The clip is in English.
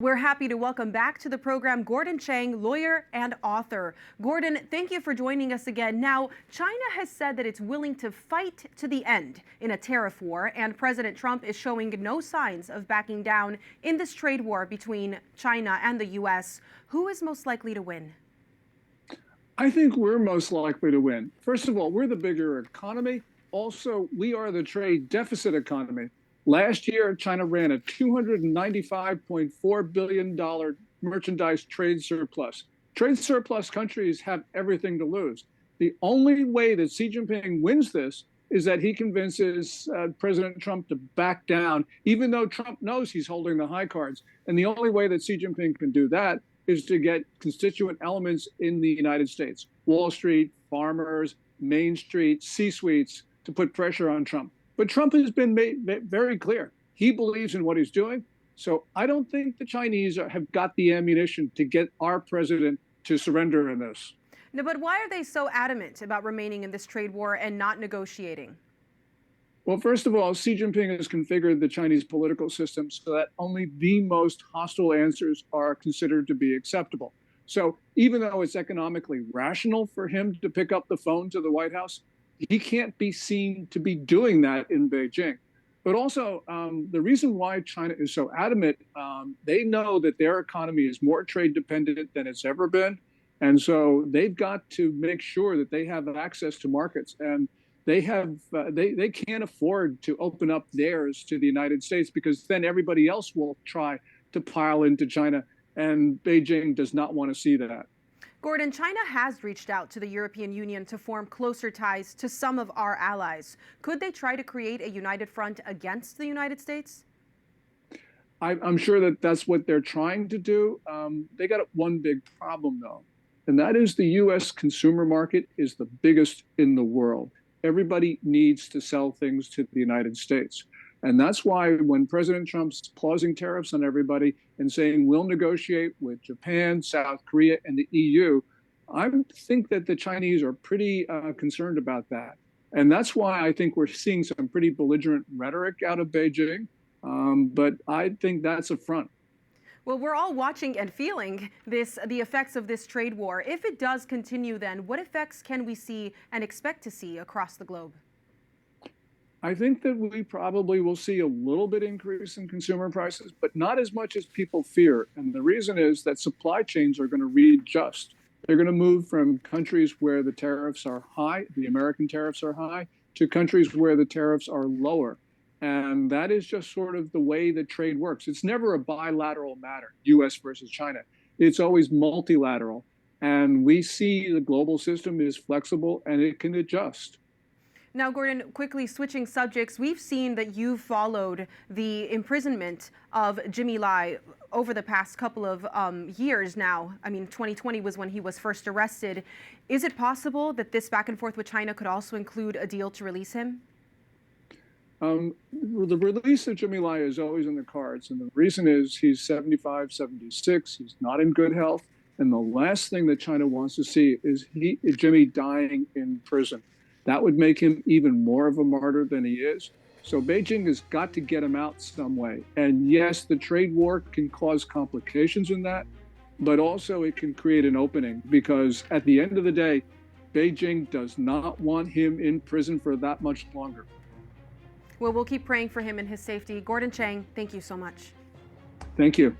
We're happy to welcome back to the program Gordon Chang, lawyer and author. Gordon, thank you for joining us again. Now, China has said that it's willing to fight to the end in a tariff war, and President Trump is showing no signs of backing down in this trade war between China and the U.S. Who is most likely to win? I think we're most likely to win. First of all, we're the bigger economy. Also, we are the trade deficit economy. Last year, China ran a $295.4 billion merchandise trade surplus. Trade surplus countries have everything to lose. The only way that Xi Jinping wins this is that he convinces President Trump to back down, even though Trump knows he's holding the high cards. And the only way that Xi Jinping can do that is to get constituent elements in the United States, Wall Street, farmers, Main Street, C-suites, to put pressure on Trump. But Trump has been made very clear. He believes in what he's doing. So I don't think the Chinese have got the ammunition to get our president to surrender in this. No, but why are they so adamant about remaining in this trade war and not negotiating? Well, first of all, Xi Jinping has configured the Chinese political system so that only the most hostile answers are considered to be acceptable. So even though it's economically rational for him to pick up the phone to the White House, he can't be seen to be doing that in Beijing. But also, the reason why China is so adamant, they know that their economy is more trade dependent than it's ever been. And so they've got to make sure that they have access to markets. And they can't afford to open up theirs to the United States, because then everybody else will try to pile into China. And Beijing does not want to see that. Gordon, China has reached out to the European Union to form closer ties to some of our allies. Could they try to create a united front against the United States? I'm sure that that's what they're trying to do. They got one big problem, though, and that is the U.S. consumer market is the biggest in the world. Everybody needs to sell things to the United States. And that's why when President Trump's pausing tariffs on everybody and saying we'll negotiate with Japan, South Korea, and the EU, I think that the Chinese are pretty concerned about that. And that's why I think we're seeing some pretty belligerent rhetoric out of Beijing. But I think that's a front. Well, we're all watching and feeling the effects of this trade war. If it does continue, then what effects can we see and expect to see across the globe? I think that we probably will see a little bit increase in consumer prices, but not as much as people fear. And the reason is that supply chains are going to readjust. They're going to move from countries where the tariffs are high, the American tariffs are high, to countries where the tariffs are lower. And that is just sort of the way that trade works. It's never a bilateral matter, U.S. versus China. It's always multilateral. And we see the global system is flexible and it can adjust. Now, Gordon, quickly switching subjects, we've seen that you've followed the imprisonment of Jimmy Lai over the past couple of years now. I mean, 2020 was when he was first arrested. Is it possible that this back and forth with China could also include a deal to release him? The release of Jimmy Lai is always in the cards. And the reason is he's 75, 76. He's not in good health. And the last thing that China wants to see is Jimmy dying in prison. That would make him even more of a martyr than he is. So Beijing has got to get him out some way. And yes, the trade war can cause complications in that, but also it can create an opening, because at the end of the day, Beijing does not want him in prison for that much longer. Well, we'll keep praying for him and his safety. Gordon Chang, thank you so much. Thank you.